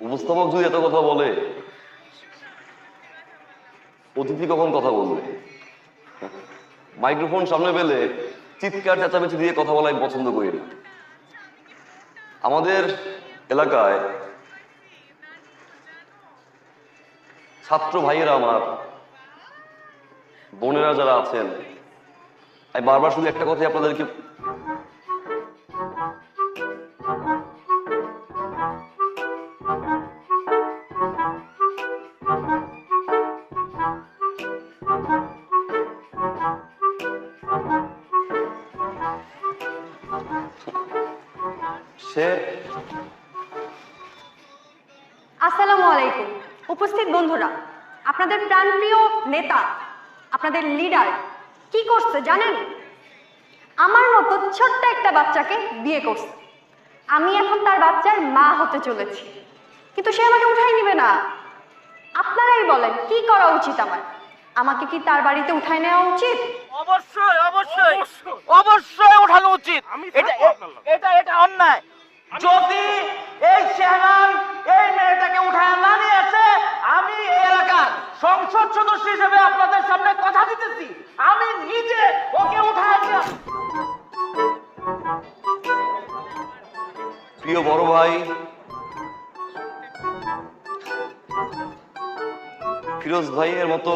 উপস্থাপক যদি এত কথা বলে, অতিথি কখন কথা বলবে? মাইক্রোফোন সামনে পেলে চিৎকার চেঁচামেচি দিয়ে কথা বলা আমি পছন্দ করি না। আমাদের এলাকায় ছাত্র ভাইয়েরা, আমার বোনেরা যারা আছেন, আমি বারবার শুধু একটা কথাই আপনাদেরকে আসসালামু আলাইকুম উপস্থিত বন্ধুরা, আপনাদের প্রাণপ্রিয় নেতা, আপনাদের লিডার কি করছে জানেন? আমার মতো ছোট্ট একটা বাচ্চাকে বিয়ে করছে। আমি এখন তার বাচ্চার মা হতে চলেছি, কিন্তু সে আমাকে উঠাই নিবে না। আপনারাই বলেন কি করা উচিত আমার? আমাকে কি তার বাড়িতে উঠাই নেওয়া উচিত? অবশ্যই অবশ্যই অবশ্যই ওঠানো উচিত। এটা এটা অন্যায়। যদি এই শেহনান এই মেয়েটাকে উঠায় না নিয়ে আসে, আমি এই এলাকার সংসদ সদস্য হিসেবে আপনাদের সামনে কথা দিতেছি, আমি নিজে ওকে উঠায় নিয়ে আসবো। প্রিয় বড় ভাই ফিরোজ ভাইয়ের মতো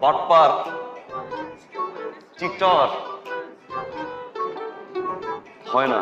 বাটপার, চিটার হয় না।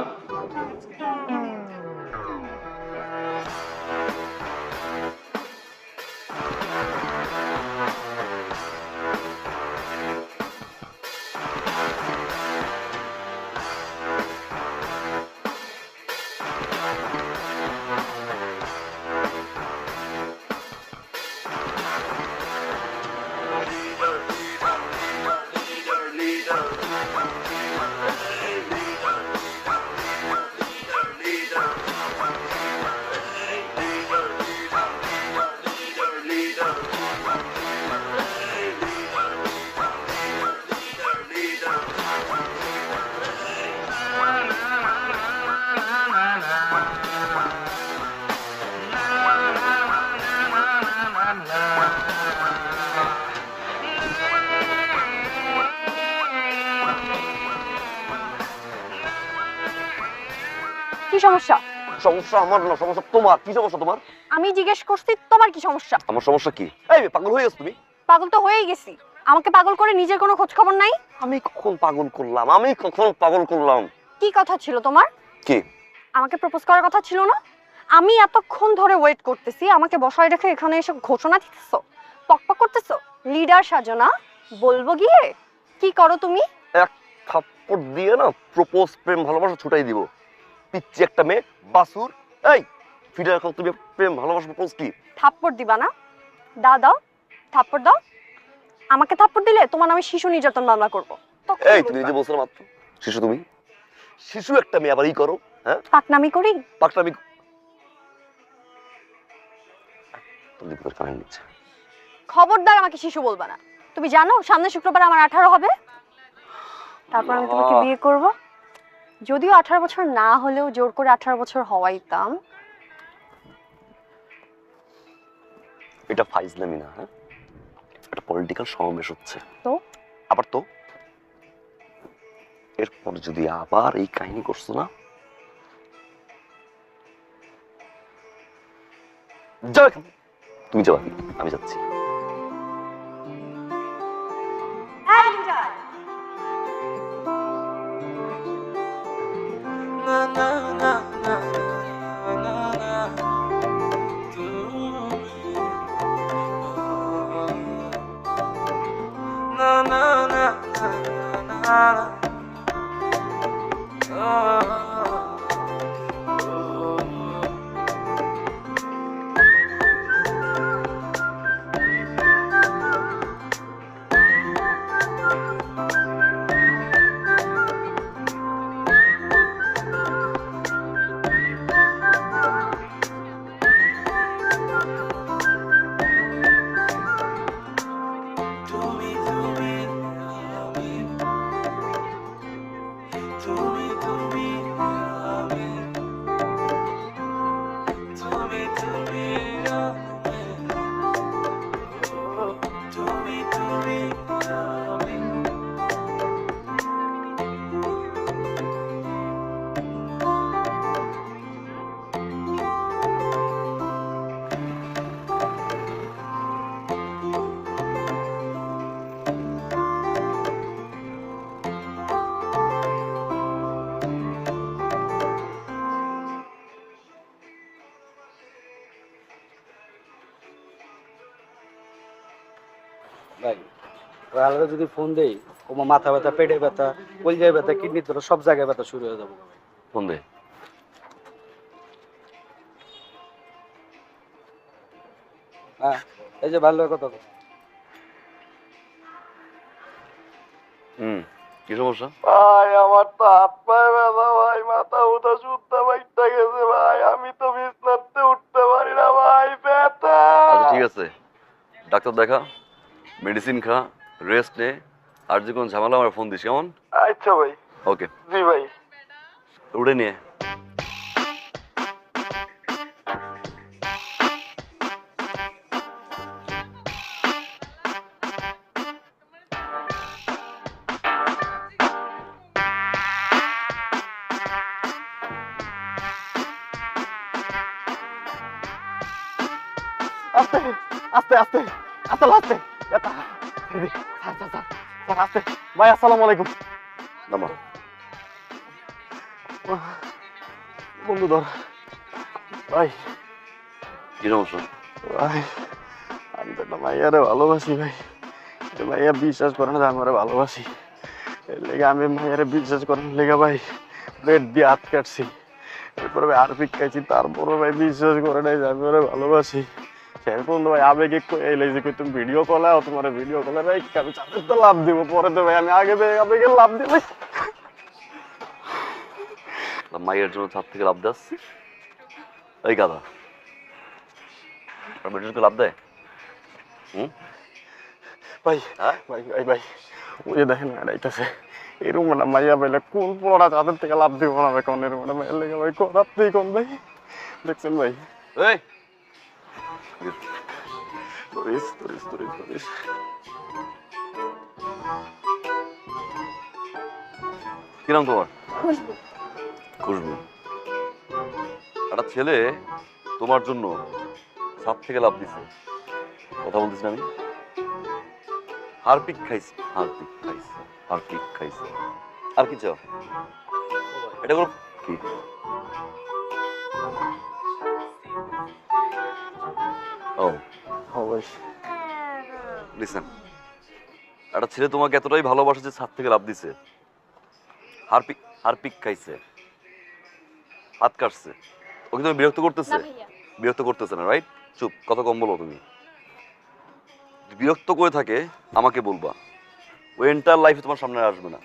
কি সমস্যা? সমস্যা আমার না, সমস্যা তোমার। কি সমস্যা তোমার? আমি জিজ্ঞেস করছি তোমার কি সমস্যা? আমার সমস্যা কি? এই পাগল হয়ে গেছো তুমি? পাগল তো হয়েই গেছি। আমাকে পাগল করে নিজের কোনো খোঁজ খবর নাই? আমি কখন পাগল করলাম? আমি কখন পাগল করলাম? কি কথা ছিল তোমার? কি? আমাকে প্রপোজ করার কথা ছিল না? আমি এতক্ষণ ধরে ওয়েট করতেছি, আমাকে বসায় রেখে এখানে এসে ঘোষণা দিতেছো, পকপক করতেছো। লিডার সাজো না, বলবো গিয়ে। কি করো তুমি? এক থাপ্পড় দিয়ে না প্রপোজ, প্রেম ভালোবাসা ছুটাই দিব। পিচ্ছি একটা মেয়ে, বাসুর। এই ফিরে রাখো তুমি, প্রেম ভালোবাসা প্রপোজ কি? থাপ্পড় দিবা না? দাও দাও, থাপ্পড় দাও। আমাকে থাপ্পড় দিলে তোমার নামে শিশু নির্যাতন মামলা করবো। এই তুমি নিজে বলছো মাত্র শিশু, তুমি শিশু একটা মেয়ে, আবার ই করো। হ্যাঁ, পাকনামি করি? পাকনামি তুমি তোর কানে নিচ্ছে। খবরদার আমাকে শিশু বলবা না। তুমি জানো সামনে শুক্রবার আমার 18 হবে। তারপর আমি তোমাকে বিয়ে করব। যদিও 18 বছর না হলেও জোর করে 18 বছর হওয়াইতাম। এটা ফাইজলামি না, হ্যাঁ? এটা পলিটিক্যাল সমাবেশ হচ্ছে তো আবার তো এরপর যদি আবার এই কাহিনী করছো না, যাও এখান থেকে। তুমি যাও, আমি যাচ্ছি। ভাই ওই আলাদা যদি ফোন দেই ওমা মাথা ব্যথা পেটে ব্যথা কলজায় ব্যথা কিডনি ধরো সব জায়গায় ব্যথা শুরু হয়ে যাবো ভাই। ফোন দে। হ্যাঁ এই যে ভালো কথা তো। কি সমস্যা? ভাই আমার তো হাত পায়ে ব্যথা ভাই, মাথা উঠা শুদ্ধা বাইটটা গেছে ভাই, আমি তো বিছনাতে উঠতে পারি না ভাই, ব্যথা। আচ্ছা ঠিক আছে, ডাক্তার দেখা, মেডিসিন খা, রেস্ট নে, আর যে কোনো ঝামেলা আমার ফোন দিস কেমন? আচ্ছা ভাই। ওকে, জি ভাই। উড়ে নিয়ে। আস্তে আস্তে আস্তে আস্তে আস্তে ব্যথা। স্যার স্যার স্যার স্যার আস্তে। ভাই আসসালামু আলাইকুম। নামা। বন্ধু ধর। ভাই কি সমস্যা? ভাই আমি তো একটা মাইয়ারে ভালোবাসি ভাই, মাইয়া বিশ্বাস করে না যে আমি ওরে ভালোবাসি, এর লেগে আমি মাইয়ারে বিশ্বাস করার লেগে ভাই ব্লেড দিয়ে হাত কাটছি, এরপরে ভাই আরপিক খাইছি, তারপরে ভাই বিশ্বাস করে নাই যে আমি ওরে ভালোবাসি। শেষ পর্যন্ত ভাই আবেগে এলে যে তুমি ভিডিও কল আও, তোমার ভিডিও কলে ভাই আমি চাঁদের তো লাভ দিব, পরে তো ভাই আমি আগে আবেগে লাভ দিই ভাই। মাইয়ের জন্য ছাদ থেকে লাভ দাস? এই গাদা মেডিসিনকে লাভ দেয়? ভাই হ্যাঁ? ভাই ভাই ভাই ওই যে দেখেন ম্যাডাম আইতাছে, এরকম ম্যাডাম মাইয়া পাইলে কোন পোড়া চাঁদের থেকে লাভ দিব না ভাই, কোন এরকম ম্যাডাম মাইয়া লেগে ভাই কোন আপনি কোন ভাই দেখছেন ভাই। এই ধরিস ধরিস ধরিস ধরিস। কি নাম তোমার? খুশবু। খুশবু। একটা ছেলে তোমার জন্য ছাদ থেকে লাভ দিছে, কথা বলতেছি না আমি? হারপিক খাইছে, হারপিক খাইছে, হারপিক খাইছে। আর কি চাও? এটা কোনো কি? ও অবশ্যই। লিসেন, একটা ছেলে তোমাকে এতটাই ভালোবাসে যে ছাদ থেকে লাভ দিছে, হারপিক হারপিক খাইছে, হাত কাটছে, ওকে তুমি বিরক্ত করতেছে? বিরক্ত করতেছে না, রাইট? চুপ, কত কম বলো তুমি। যদি বিরক্ত করে থাকে আমাকে বলবা, ওই এন্টার লাইফে তোমার সামনে আসবে না।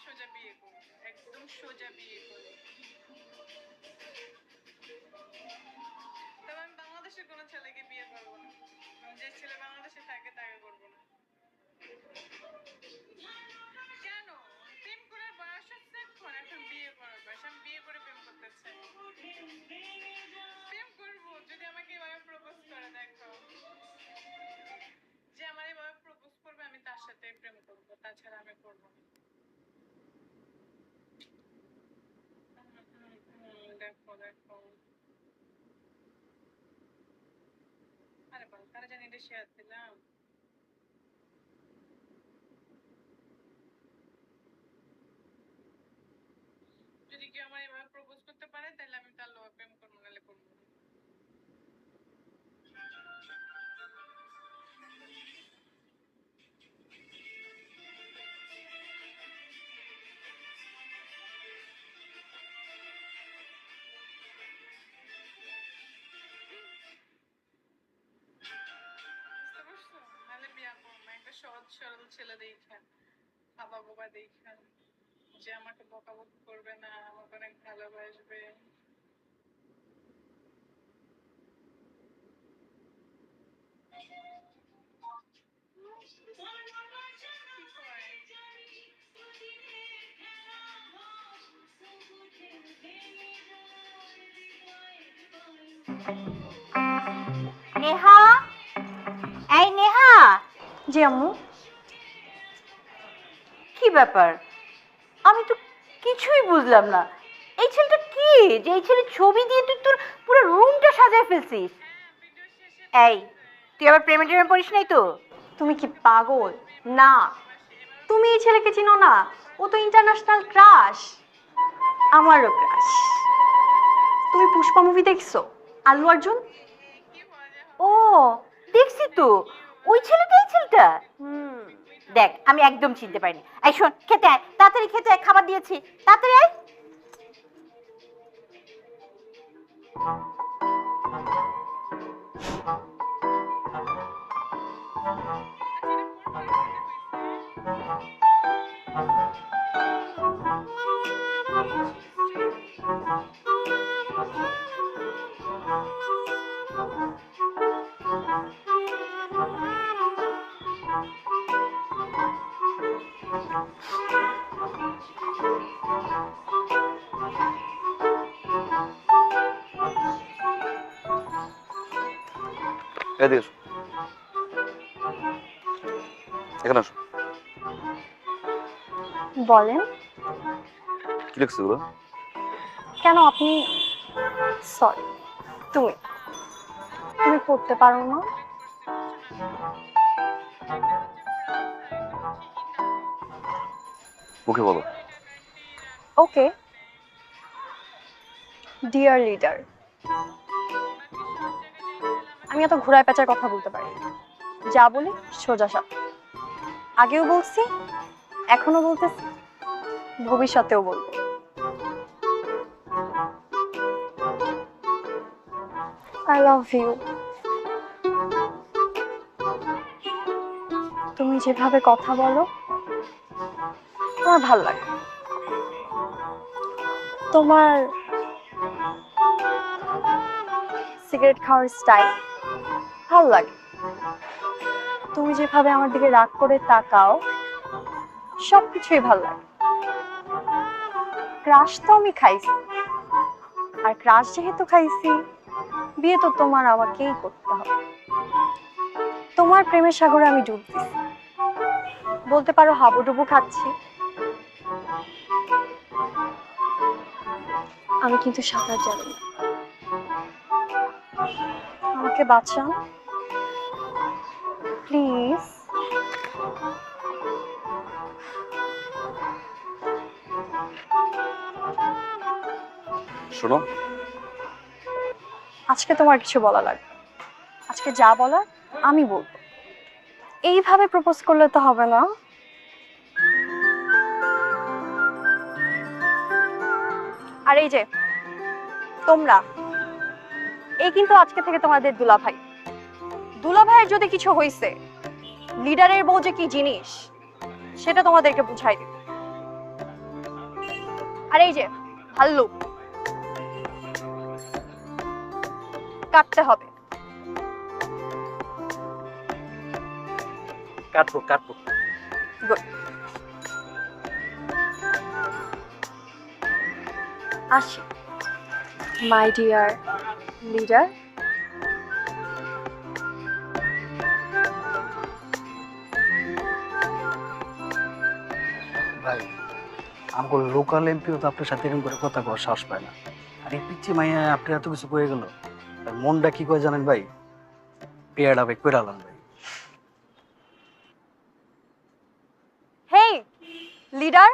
সোজা বিয়ে করবো, একদম সোজা বিয়ে করবো। তবে আমি বাংলাদেশের কোনো ছেলেকে বিয়ে করবো না। যে ছেলে বাংলাদেশে থাকে তাকে করবো না। কেন? প্রেম করার বয়স হচ্ছে এখন, এখন বিয়ে করার বয়স। আমি বিয়ে করে প্রেম করতে চাই। প্রেম করবো যদি আমাকে এভাবে প্রপোজ করে, দেখো যে আমার এভাবে প্রপোজ করবে আমি তার সাথে প্রেম করবো, তাছাড়া আমি করবো না। দেখো দেখো, আরে বাবা, তারা জানি এটা শেয়ার দিলাম। যদি কেউ আমার এভাবে প্রপোজ করতে পারে তাহলে আমি তার লোক প্রেম করবো, নাহলে করবো না। বুঝতে পারছো? নাহলে বিয়া করবো না। একটা সহজ সরল ছেলে দেখেন, বাবা বাবা দেখেন, যে আমাকে বকাবকি করবে না, আমাকে অনেক ভালোবাসবে। কি করে? নেহা, এই নেহা, জি আম্মু। কি ব্যাপার? আমি তো কিছুই বুঝলাম না। এই ছেলেটা কি, যে এই ছেলে ছবি দিয়ে তুই তোর পুরো রুমটা সাজায় ফেলছিস? এই, তুই আবার প্রেমে টেমে পড়িস নাই তো? তুমি কি পাগল? না, তুমি এই ছেলেকে চিনো না? ও তো ইন্টারন্যাশনাল ক্রাশ, আমারও ক্রাশ। তুমি পুষ্পা মুভি দেখছো? আল্লু অর্জুন। ও, দেখছি তো, ওই ছেলেটা এই ছেলেটা। দেখ, আমি একদম চিনতে পারিনি। এই শোন, খেতে আয়, তাড়াতাড়ি খেতে আয়, খাবার দিয়েছি, তাড়াতাড়ি আয়। এদিকে এসো, এখানে আসো। বলেন। কি লিখছো এগুলো? কেন আপনি? সরি, তুমি তুমি পড়তে পারো না? মুখে বলো। ওকে। ডিয়ার লিডার, আমি এত ঘোড়ায় পেঁচার কথা বলতে পারি না। যা বলি সোজা সাপটা। আগেও বলছি, এখনো বলতেছি, ভবিষ্যতেও বলবো। I love you. তুমি যেভাবে কথা বলো আমার ভাল লাগে। তোমার সিগারেট খাওয়ার স্টাইল ভাল লাগে। তুমি যেভাবে আমার দিকে রাগ করে তাকাও সবকিছুই ভাল লাগে। ক্রাশ তো আমি খাইছি, আর ক্রাশ যেহেতু খাইছি, বিয়ে তো তোমার আমাকেই করতে হবে। তোমার প্রেমের সাগরে আমি ডুব দিছি, বলতে পারো হাবুডুবু খাচ্ছি। আমি কিন্তু সাঁতার জানি না, আমাকে বাঁচান প্লিজ। শোনো, আজকে তোমার কিছু বলা লাগবে। আজকে যা বলার আমি বলবো। এইভাবে প্রপোজ করলে তো হবে না। আর এই যে তোমরা, এই কিন্তু আজকে থেকে তোমাদের দুলাভাই। দুলাভাইয়ের যদি কিছু হইছে, লিডারের বউ যে কি জিনিস সেটা তোমাদেরকে বুঝাই দিবে। আর এই যে ভাল্লুক কাটতে হবে। কাটবো কাটবো। Good. আসি মাই ডিয়ার লিডার। ভাই আমার লোকাল এমপিও তো আপনার সাথে এরকম করে কথা কওয়ার সাহস পায় না। আর এই পিচ্ছি মাইয়া আপনি এত কিছু কয়ে গেল, আর মনটা কি কয় জানেন ভাই? পেয়ারা ভাই পেরালাম ভাই। হেই লিডার,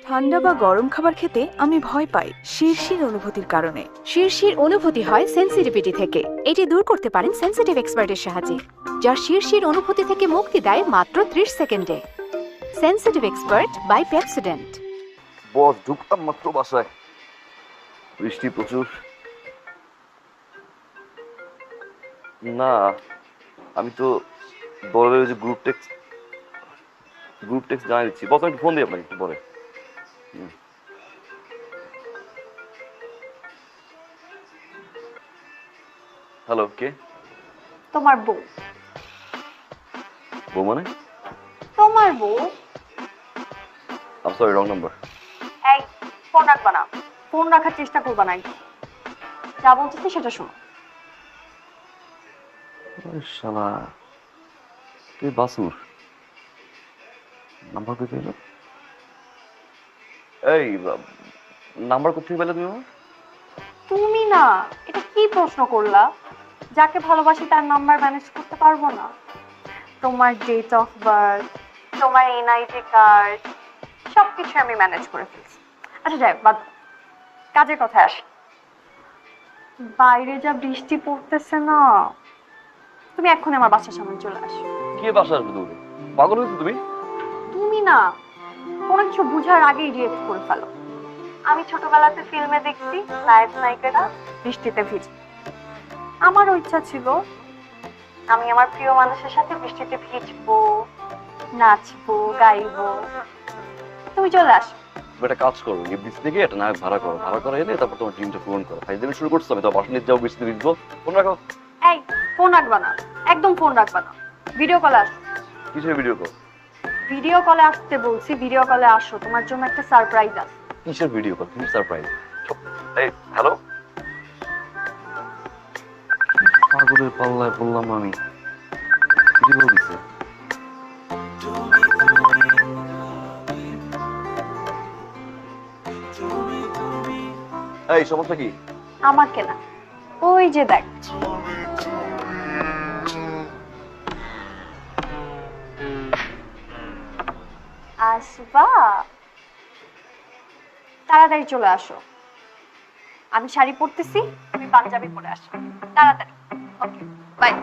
ঠান্ডা বা গরম খাবার খেতে আমি ভয় পাই শিরশির অনুভূতির কারণে। শিরশির অনুভূতি হয় সেনসিটিভিটি থেকে। এটি দূর করতে পারেন সেনসিটিভ এক্সপার্টের সাহায্যে, যা শিরশির অনুভূতি থেকে মুক্তি দেয় মাত্র 30 সেকেন্ডে। Sensitive expert by Pepsodent. Boss ঢুকলাম মাত্র বাসায়, বৃষ্টি প্রচুর। না আমি তো বলের ওই যে গ্রুপ টেক্সট জানিয়ে দিচ্ছি। বস আমি একটু ফোন দিই আপনাকে একটু পরে। হ্যালো, কে? তোমার বউ। বউ মানে? তোমার বউ। আম সরি, রং নাম্বার। এই ফোন রাখবা না, ফোন রাখার চেষ্টা করবা না। যা বলতেছি সেটা শোনো। শালা তুই বাসুর নাম্বার কই পেলো? এই নাম্বার কোথায় পেলে তুমি আমার? তুমি না, এটা কি প্রশ্ন করলা? যাকে ভালোবাসি তার নাম্বার ম্যানেজ করতে পারবো না? তোমার ডেট অফ বার্থ, তোমার এনআইডি কার্ড, সবকিছু আমি ম্যানেজ করে ফেলছি। আচ্ছা যাই বাদ, কাজের কথায় আসি। বাইরে যা বৃষ্টি পড়তেছে না, তুমি এক্ষুনি আমার বাসার সামনে চলে আসো। কে বাসা আসবে তুমি? পাগল হয়েছো তুমি? তুমি না কোনো কিছু বুঝার আগেই রিয়েক্ট করে ফেলো। আমি ছোটবেলাতে ফিল্মে দেখছি নায়ক নায়িকারা বৃষ্টিতে ভিজে। আমারও ইচ্ছা ছিল আমি আমার প্রিয় মানুষের সাথে বৃষ্টিতে ভিজবো, নাচবো, গাইবো। তুমি চলে আসো। তুমি একটা কাজ করো, এই বৃষ্টি থেকে একটা নায়ক ভাড়া করো, ভাড়া করে এনে তারপর তোমার ড্রিমটা পূরণ করো। ফাইজলামি শুরু করছো, আমি তো বাসা নিয়ে যাবো, বৃষ্টিতে ভিজবো। ফোন রাখো। এই ফোন রাখবা না, একদম ফোন রাখবা না। ভিডিও কলে আসো। কিসের ভিডিও কল? ভিডিও কলে আসতে বলছি, ভিডিও কলে আসো, তোমার জন্য একটা সারপ্রাইজ আছে। কিসের ভিডিও কল? কিসের সারপ্রাইজ? এই হ্যালো, পাগলের পাল্লায় বললাম আমি। কি বলছে? এই সমস্যা কি? আমাকে না, ওই যে দেখ। আসবা, তাড়াতাড়ি চলে আসো। আমি শাড়ি পরতেছি, তুমি পাঞ্জাবি পরে আসো তাড়াতাড়ি। Okay bye.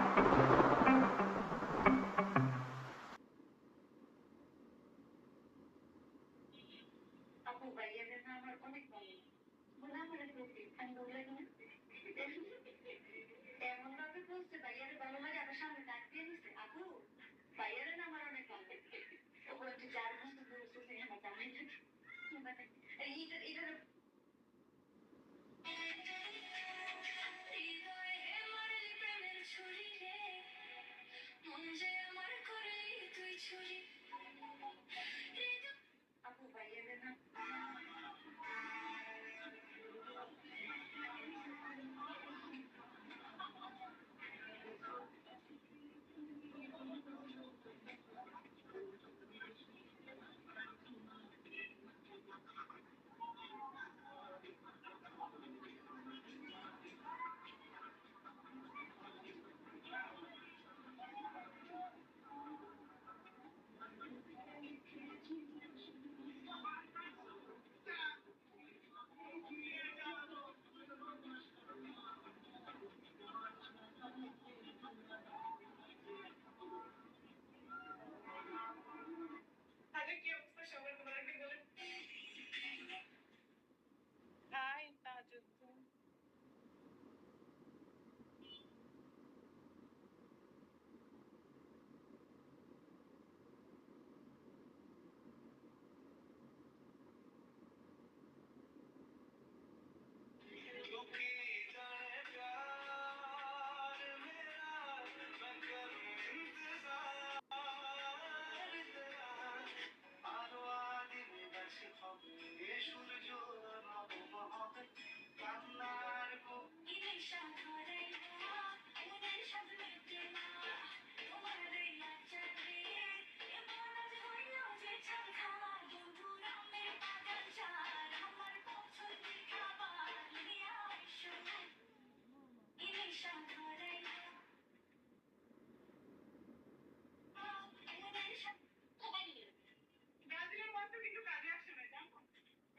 ব্রাজিলের মধ্যে কিন্তু কাজে আসে না জানো?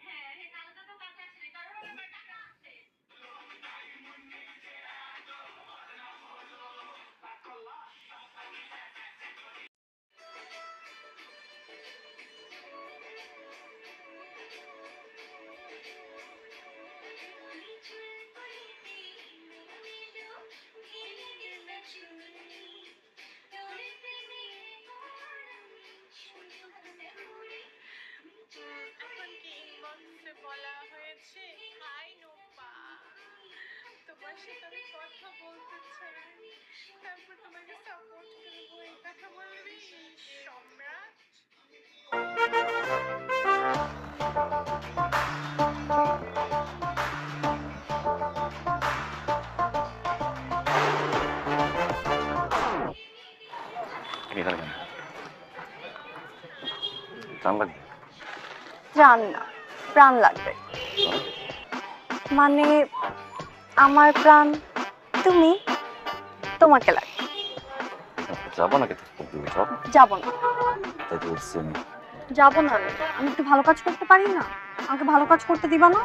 হ্যাঁ হ্যাঁ, কালকে তো কাজে আসে না, কারণ আমার টাকা আছে। এখন কি ইনবক্সে বলা হয়েছে হাই নোপা, তোমার সাথে আমি কথা বলতে চাই, তারপর তোমাকে সাপোর্ট করবো, এই কথা বলবি সম্রাট। তুমি এখানে কেন? জান লাগবে? প্রাণ না, প্রাণ লাগবে। মানে আমার প্রাণ তুমি, তোমাকে লাগবে। যাবো নাকি? সব যাবো না, তাই তো বলছি আমি। যাবো না। আমি একটু ভালো কাজ করতে পারি না? আমাকে ভালো কাজ করতে দিবা না?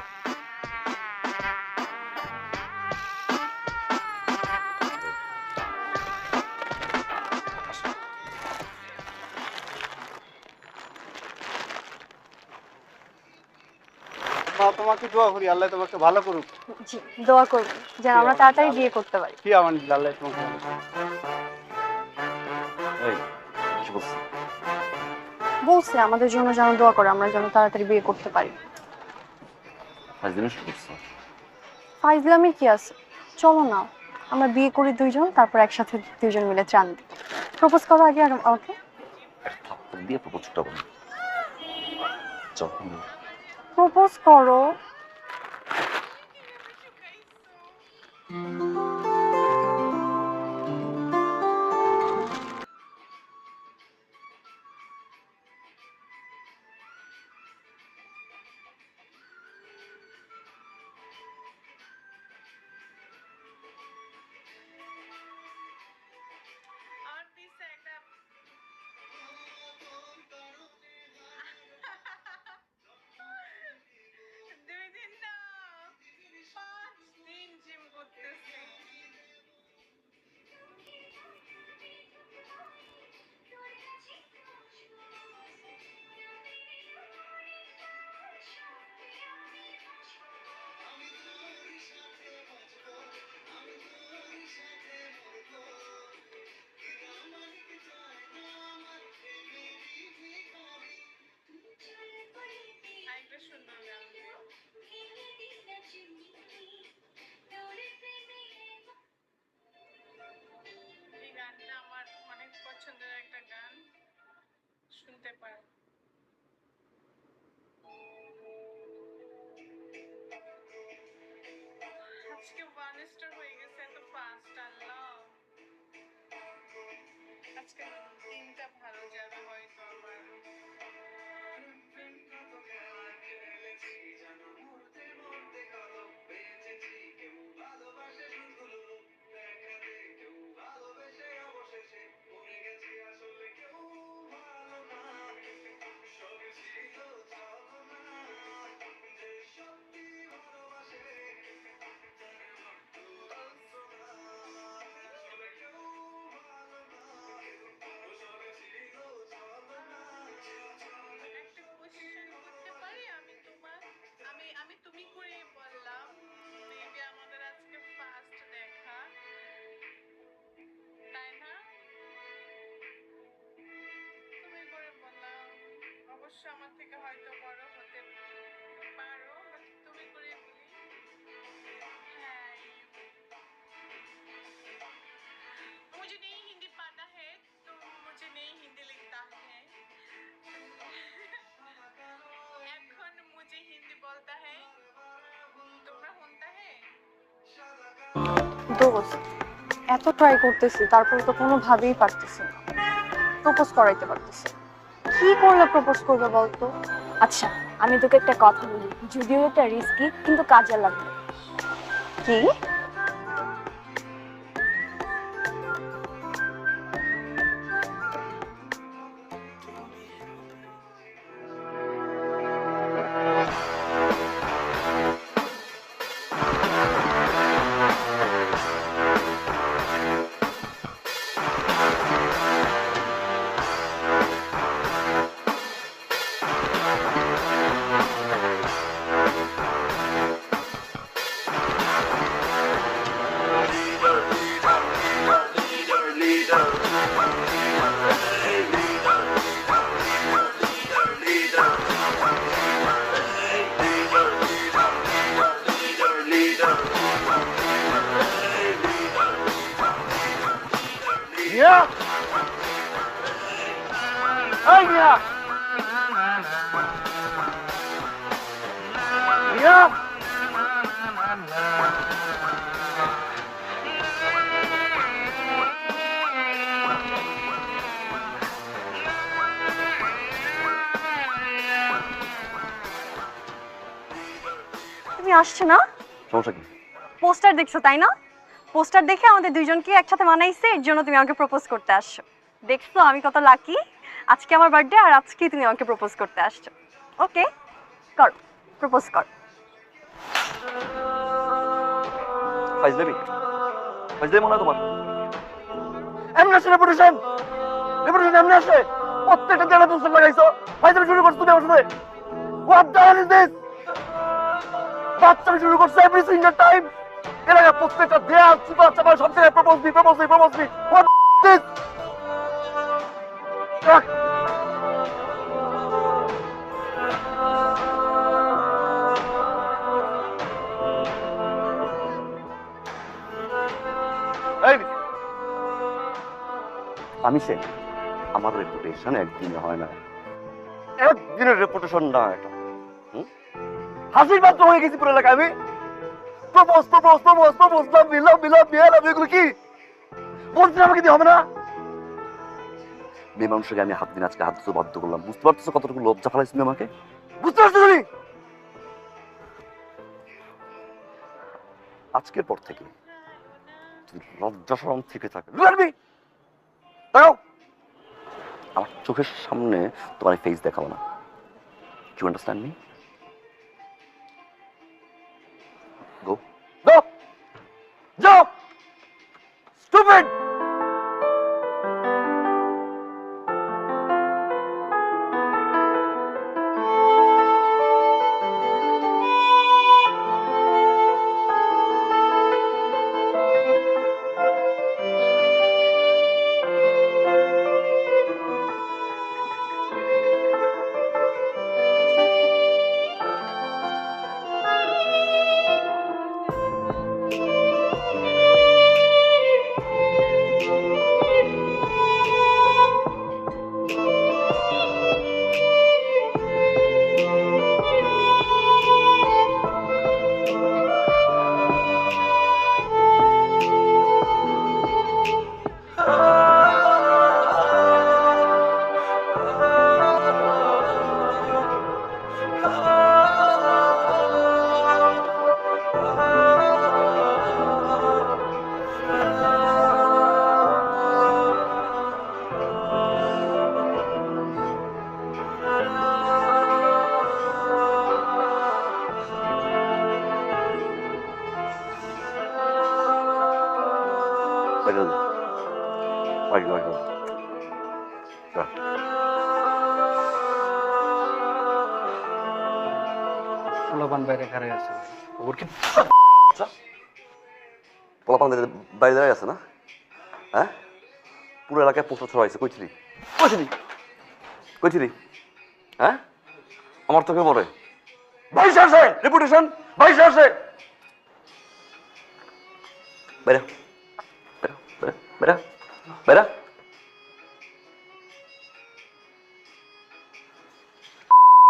তোমাকে দোয়া করি আল্লাহ তোমাকে ভালো করুক। জি, দোয়া করবেন যেন আমরা তাড়াতাড়ি বিয়ে করতে পারি। কি আমার আল্লাহ তোমাকে ভালো করুক। এই কি বলছি? বলছে আমাদের জন্য যেন দোয়া করে, আমরা যেন তাড়াতাড়ি বিয়ে করতে পারি। আজ দিনে শুরু করছো? ফাইজলামি কি আছে? চলো না আমরা বিয়ে করি দুইজন, তারপর একসাথে দুইজন মিলে ত্রাণ দিই। প্রপোজ করো আগে আমাকে। একটা থাপ্পড় দিয়ে প্রপোজটা করো। যখন প্রপোজ করো। আর পিছে একটা 2 দিন না 5 দিন জিম করতেছি। আরেকটা সুন্দর গান দিও। এই গানটা আমার অনেক পছন্দের একটা গান, শুনতে পারো। আজকে 1 স্টার হয়ে গেছে, এত ফাস্ট আল্লাহ। আজকে দিনটা ভালো যাবে হয়তো আমার। একটা কোশ্চেন করতে পারি আমি তোমার? আমি তুমি করে বললাম, মেবি আমাদের আজকে ফার্স্ট দেখা, তাই না? তুমি করে বললাম, অবশ্য আমার থেকে হয়তো বড় হতে পারো, বাট তুমি করে বলি। হ্যাঁ, मुझे नहीं हिंदी पता है तो मुझे नहीं हिंदी लिखता है। এখন मुझे हिंदी बोलता है দোস্ত এত ট্রাই করতেছি তারপরে তো কোনোভাবেই পারতেছি না, প্রপোজ করাইতে পারতেছি না। কি করলে প্রপোজ করবে বলতো? আচ্ছা, আমি তোকে একটা কথা বলি, যদিও এটা রিস্কি কিন্তু কাজে লাগবে। কি? মিয়া এই মিয়া মিয়া তুমি আসছো না? সমস্যা কি? পোস্টার দেখছো তাই না? পোস্টার দেখে আমাদের দুইজনকে একসাথে মানাইছে, এর জন্য তুমি আমাকে প্রপোজ করতে আসছো। দেখছো আমি কত লাকি, আজকে আমার বার্থডে আর আজকেই তুমি আমাকে প্রপোজ করতে আসছো। ওকে কর, প্রপোজ কর। ফাইজলামি মনে হয় তোমার? এমনি আসে রেপুটেশন এমনি আসে। প্রত্যেকটা জায়গায় পোস্টার লাগাইছো, ফাইজলামি শুরু করছো তুমি আমার সাথে। What the hell is this? বাচ্চামি শুরু করছো এভরি সিঙ্গেল টাইম। এর আগে প্রত্যেকটা দেয়াল সুতা চাপা সব জায়গায় প্রপোজ মি হোয়াট দিস? আমি সে, আমার রেপুটেশন একদিনে হয় না, একদিনের রেপুটেশন না এটা। হাসির পাত্র হয়ে গেছি পুরো এলাকায় আমি। প্রপোজ লাভ এগুলো কি বলছি? আমাকে দিয়ে হবে না? মেয়ে মানুষকে আমি হাত দিন আজকে হাত দিতে বাধ্য করলাম, বুঝতে পারছো কতটুকু লজ্জা ফেলাইছি তুমি আমাকে? বুঝতে পারছো তুমি? আজকের পর থেকে যদি লজ্জা শরম থেকে থাকে, দাঁড়াও। আমার চোখের সামনে তোমার ফেস দেখাবো না। You understand me? গো যাও স্টুপিড। পোলাপান বাইরে খারে আছে, ওর কি পোলাপান বাইরে দাঁড়িয়ে আছে না? হ্যাঁ, পুরো এলাকায় পোস্টার ছড়াইছে। কইছিলি হ্যাঁ? আমার চোখে মরে ভাই আসে রেপুটেশন, ভাই আসে। বেরা বেরা বেরা।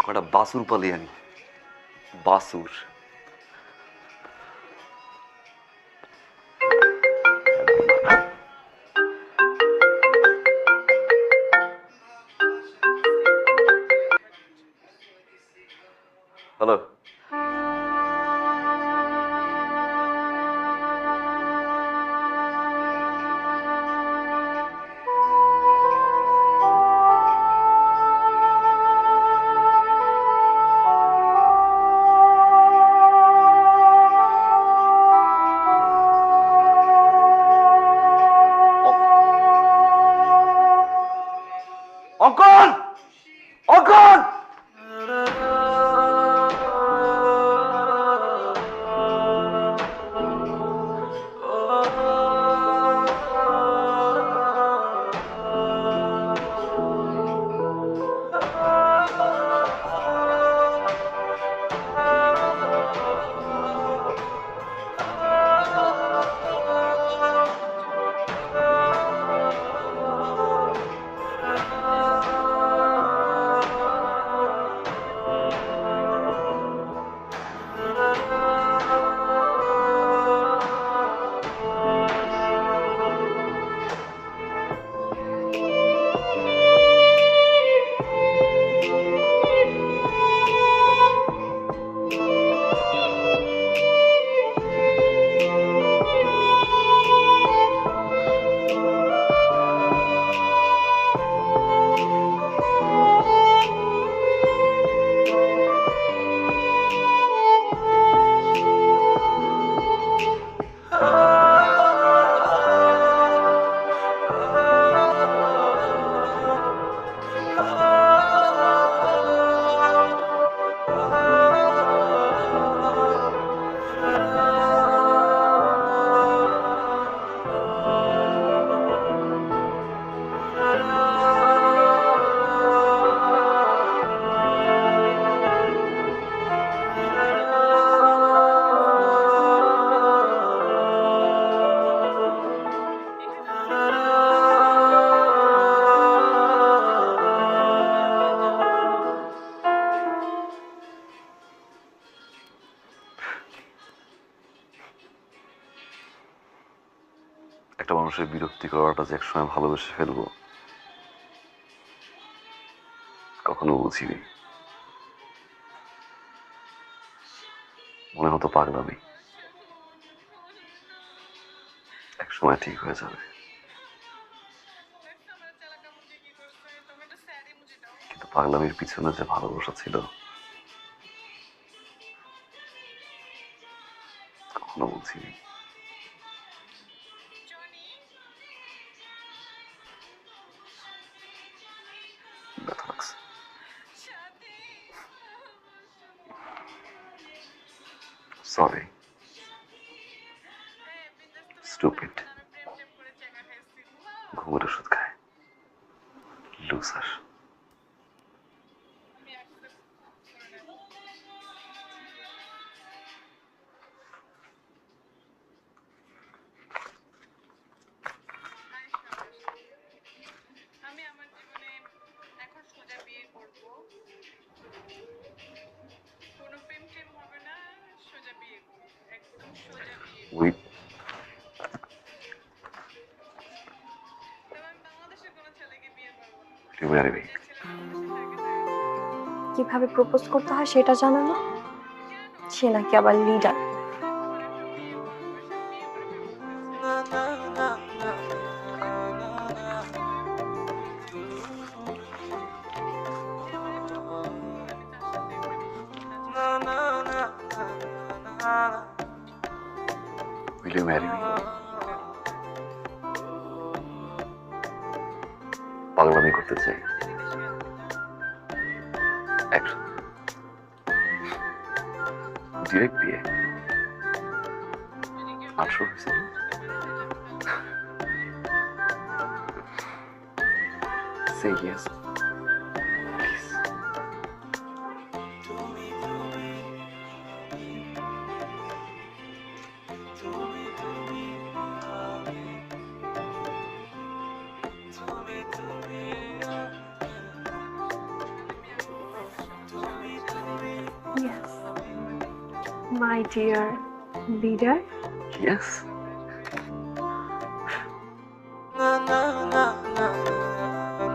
কটা বাসুর পালি আনি, বাসুর। হ্যালো, অঙ্কন অঙ্কন একটা মানুষের বিরক্তি করাটা যে একসময় ভালোবেসে ফেলবো কখনো বুঝিনি। মনে হতো পাগলামি, একসময় ঠিক হয়ে যাবে, কিন্তু পাগলামির পিছনে যে ভালোবাসা ছিল কখনো বুঝিনি। ব্যথা লাগছে। Sorry, stupid. ঘুমের ওষুধ খায়, লুজার। আমি আমার জীবনে এখন সোজা বিয়ে করব, কোনো প্রেম টেম হবে না, সোজা বিয়ে করব, একদম সোজা বিয়ে। উইথ তবে আমি বাংলাদেশের কোনো ছেলেকে বিয়ে করবো না, ইউ ম্যারি মি। যে ছেলে বাংলাদেশে থাকে কিভাবে প্রপোজ করতে হয় সেটা জানে না, সে নাকি আবার leader. Will you marry me? পাগলামি করতে চাই একসাথে, ডিরেক্ট বিয়ে। 18 হয়েছিল। Say yes, please. Yes, my dear leader. Yes.